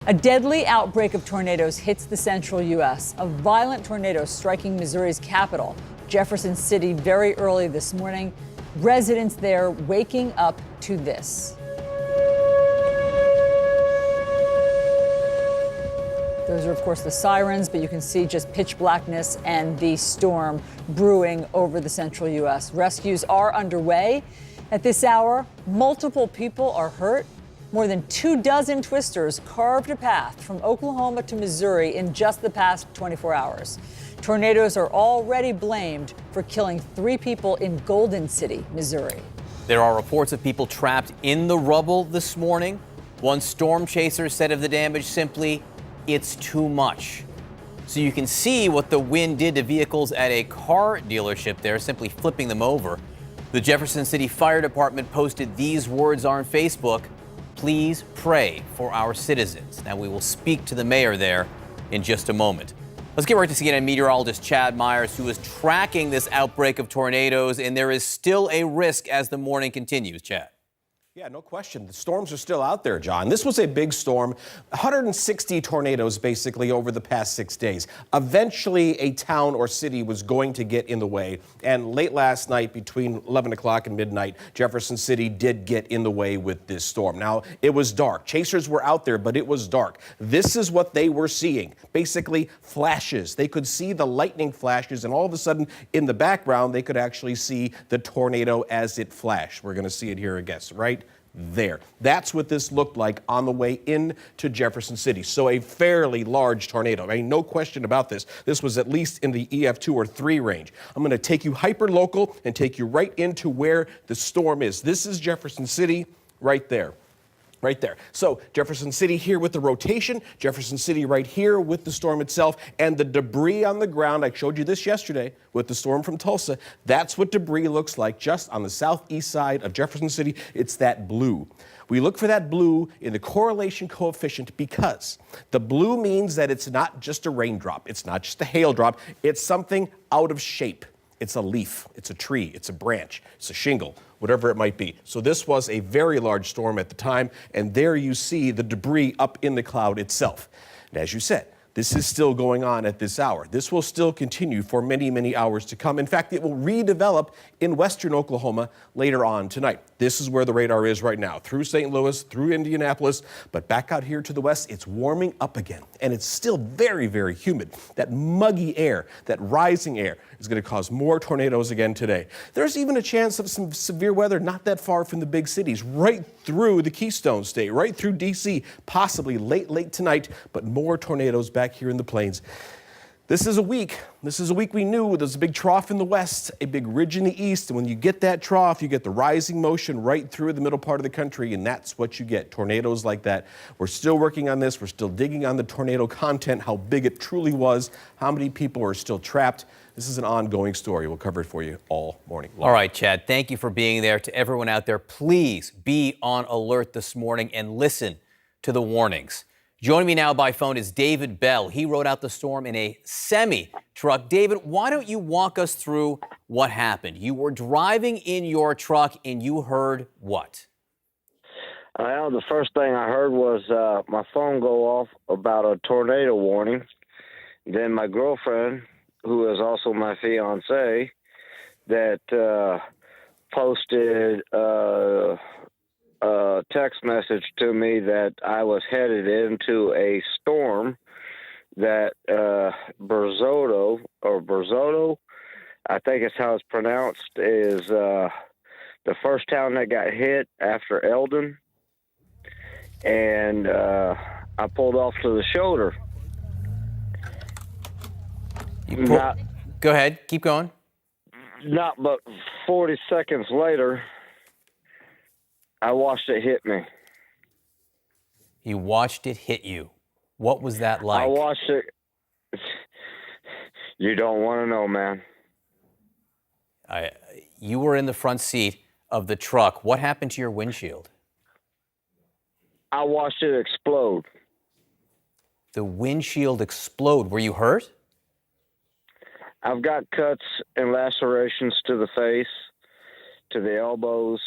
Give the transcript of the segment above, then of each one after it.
A deadly outbreak of tornadoes hits the central U.S. A violent tornado striking Missouri's capital, Jefferson City, very early this morning. Residents there waking up to this. Those are, of course, the sirens, but you can see just pitch blackness and the storm brewing over the central U.S. Rescues are underway. At this hour, multiple people are hurt. More than 24 twisters carved a path from Oklahoma to Missouri in just the past 24 hours. Tornadoes are already blamed for killing 3 people in Golden City, Missouri. There are reports of people trapped in the rubble this morning. One storm chaser said of the damage simply, "It's too much." So you can see what the wind did to vehicles at a car dealership there, simply flipping them over. The Jefferson City Fire Department posted these words on Facebook: "Please pray for our citizens." Now, we will speak to the mayor there in just a moment. Let's get right to CNN meteorologist Chad Myers, who is tracking this outbreak of tornadoes, and there is still a risk as the morning continues. Chad. Yeah, no question. The storms are still out there, John. This was a big storm, 160 tornadoes basically over the past 6 days. Eventually, a town or city was going to get in the way. And late last night, between 11 o'clock and midnight, Jefferson City did get in the way with this storm. Now, it was dark. Chasers were out there, but it was dark. This is what they were seeing. Basically, flashes. They could see the lightning flashes, and all of a sudden, in the background, they could actually see the tornado as it flashed. We're going to see it here, I guess, right there. That's what this looked like on the way into Jefferson City. So a fairly large tornado. I mean, no question about this. This was at least in the EF2 or 3 range. I'm going to take you hyper local and take you right into where the storm is. This is Jefferson City right there. Right there. So Jefferson City here with the rotation, Jefferson City right here with the storm itself, and the debris on the ground. I showed you this yesterday with the storm from Tulsa. That's what debris looks like just on the southeast side of Jefferson City. It's that blue. We look for that blue in the correlation coefficient because the blue means that it's not just a raindrop. It's not just a hail drop. It's something out of shape. It's a leaf, it's a tree, it's a branch, it's a shingle, whatever it might be. So this was a very large storm at the time, and there you see the debris up in the cloud itself. And as you said, this is still going on at this hour. This will still continue for many, many hours to come. In fact, it will redevelop in western Oklahoma later on tonight. This is where the radar is right now, through St. Louis, through Indianapolis, but back out here to the west, it's warming up again. And it's still very, very humid. That muggy air, that rising air is going to cause more tornadoes again today. There's even a chance of some severe weather not that far from the big cities, right through the Keystone State, right through D.C., possibly late tonight, but more tornadoes back here in the plains. This is a week we knew there's a big trough in the west, a big ridge in the east, and when you get that trough, you get the rising motion right through the middle part of the country, and that's what you get, tornadoes like that. We're still working on this. We're still digging on the tornado content, how big it truly was, how many people are still trapped. This is an ongoing story. We'll cover it for you all morning long. All right, Chad, thank you for being there. To everyone out there, please be on alert this morning and listen to the warnings. Joining me now by phone is David Bell. He rode out the storm in a semi-truck. David, why don't you walk us through what happened? You were driving in your truck and you heard what? Well, the first thing I heard was my phone go off about a tornado warning. Then my girlfriend, who is also my fiance, that posted a text message to me that I was headed into a storm that Berzoto, I think it's how it's pronounced, is the first town that got hit after Eldon. And I pulled off to the shoulder. Go ahead. Keep going. Not but 40 seconds later, I watched it hit me. You watched it hit you. What was that like? I watched it. You don't want to know, man. You were in the front seat of the truck. What happened to your windshield? I watched it explode. The windshield explode. Were you hurt? I've got cuts and lacerations to the face, to the elbows.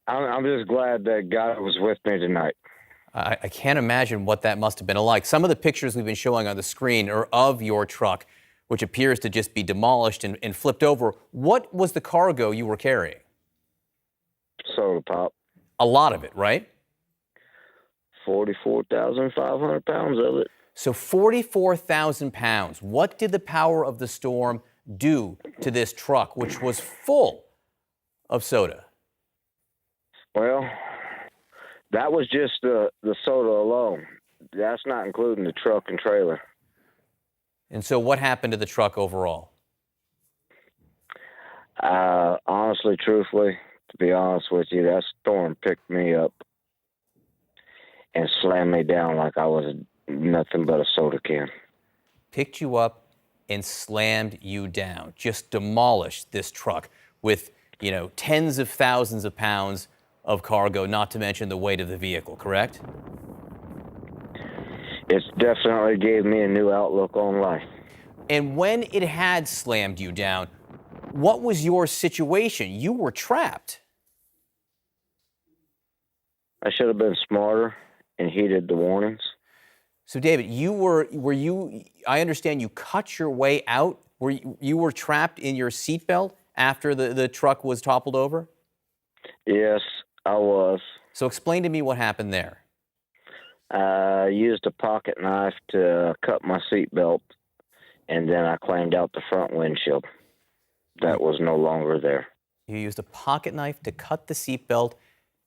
I'm just glad that God was with me tonight. I can't imagine what that must have been like. Some of the pictures we've been showing on the screen are of your truck, which appears to just be demolished and flipped over. What was the cargo you were carrying? Soda pop. A lot of it, right? 44,500 pounds of it. So 44,000 pounds. What did the power of the storm do to this truck, which was full of soda? Well, that was just the soda alone. That's not including the truck and trailer. And so what happened to the truck overall? Honestly, truthfully, to be honest with you, that storm picked me up and slammed me down like I was nothing but a soda can. Picked you up and slammed you down, just demolished this truck with, tens of thousands of pounds of cargo, not to mention the weight of the vehicle, correct? It's definitely gave me a new outlook on life. And when it had slammed you down, what was your situation? You were trapped. I should have been smarter and heeded the warnings. So, David, I understand you cut your way out. You were trapped in your seatbelt after the truck was toppled over? Yes, I was. So explain to me what happened there. I used a pocket knife to cut my seatbelt, and then I climbed out the front windshield. That was no longer there. You used a pocket knife to cut the seatbelt,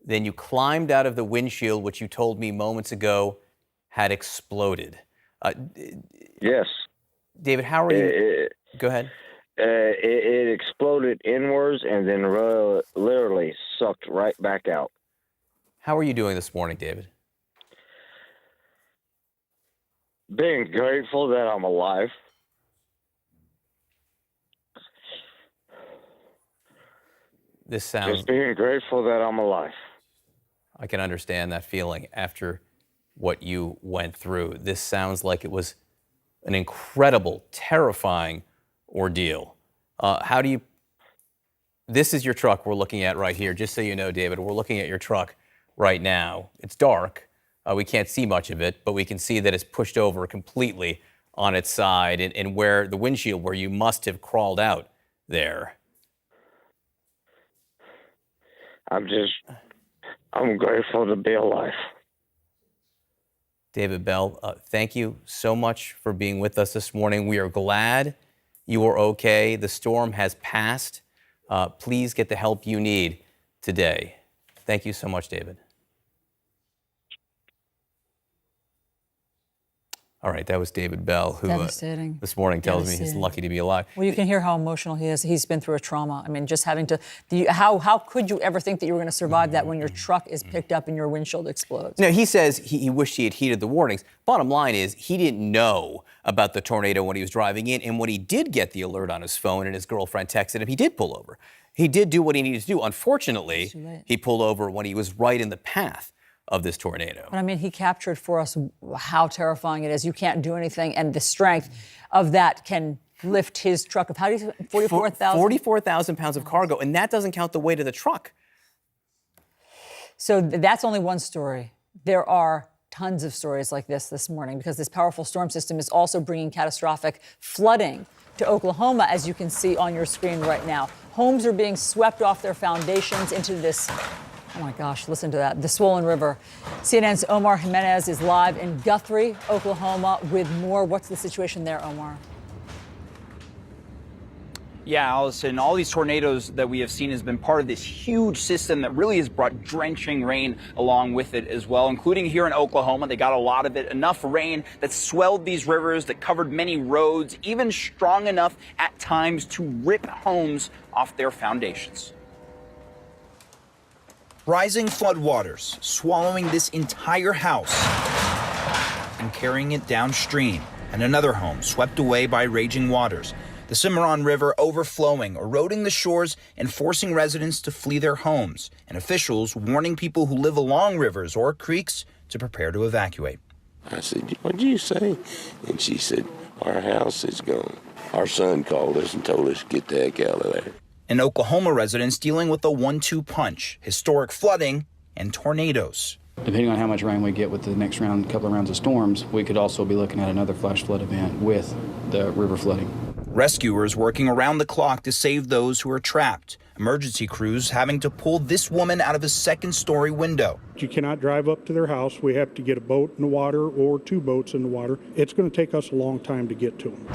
then you climbed out of the windshield, which you told me moments ago had exploded. Yes. David, how are you? Go ahead. It exploded inwards and then literally sucked right back out. How are you doing this morning, David? Being grateful that I'm alive. This sounds... Just being grateful that I'm alive. I can understand that feeling after what you went through. This sounds like it was an incredible, terrifying ordeal. This is your truck we're looking at right here, just so you know, David. We're looking at your truck right now. It's dark. We can't see much of it, but we can see that it's pushed over completely on its side and where the windshield, where you must have crawled out there. I'm grateful to be alive. David Bell, thank you so much for being with us this morning. We are glad you are okay. The storm has passed. Please get the help you need today. Thank you so much, David. All right, that was David Bell, who this morning tells me he's lucky to be alive. Well, you can hear how emotional he is. He's been through a trauma. I mean, just having to, how could you ever think that you were going to survive that when your truck is picked up and your windshield explodes? No, he says he wished he had heeded the warnings. Bottom line is he didn't know about the tornado when he was driving in, and when he did get the alert on his phone and his girlfriend texted him, he did pull over. He did do what he needed to do. Unfortunately, he pulled over when he was right in the path of this tornado. But I mean, he captured for us how terrifying it is. You can't do anything, and the strength of that can lift his truck of, how do you say, 44,000? 44,000 pounds of cargo, and that doesn't count the weight of the truck. So that's only one story. There are tons of stories like this morning, because this powerful storm system is also bringing catastrophic flooding to Oklahoma, as you can see on your screen right now. Homes are being swept off their foundations into this, oh my gosh, listen to that, the swollen river. CNN's Omar Jimenez is live in Guthrie, Oklahoma, with more. What's the situation there, Omar? Yeah, Allison, all these tornadoes that we have seen has been part of this huge system that really has brought drenching rain along with it as well, including here in Oklahoma. They got a lot of it, enough rain that swelled these rivers, that covered many roads, even strong enough at times to rip homes off their foundations. Rising floodwaters swallowing this entire house and carrying it downstream, and another home swept away by raging waters. The Cimarron River overflowing, eroding the shores, and forcing residents to flee their homes, and officials warning people who live along rivers or creeks to prepare to evacuate. I said, "What'd you say?" And she said, "Our house is gone." Our son called us and told us to get the heck out of there. And Oklahoma residents dealing with a 1-2 punch, historic flooding and tornadoes. Depending on how much rain we get with the next couple of rounds of storms, we could also be looking at another flash flood event with the river flooding. Rescuers working around the clock to save those who are trapped. Emergency crews having to pull this woman out of a second-story window. You cannot drive up to their house. We have to get a boat in the water or 2 boats in the water. It's going to take us a long time to get to them.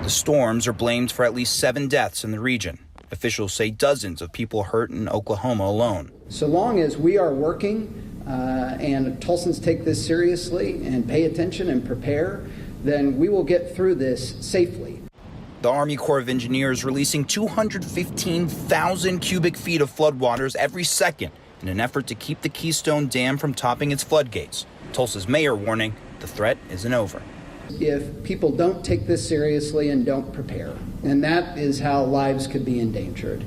The storms are blamed for at least 7 deaths in the region. Officials say dozens of people hurt in Oklahoma alone. So long as we are working and Tulsans take this seriously and pay attention and prepare, then we will get through this safely. The Army Corps of Engineers releasing 215,000 cubic feet of floodwaters every second in an effort to keep the Keystone Dam from topping its floodgates. Tulsa's mayor warning the threat isn't over. If people don't take this seriously and don't prepare, and that is how lives could be endangered.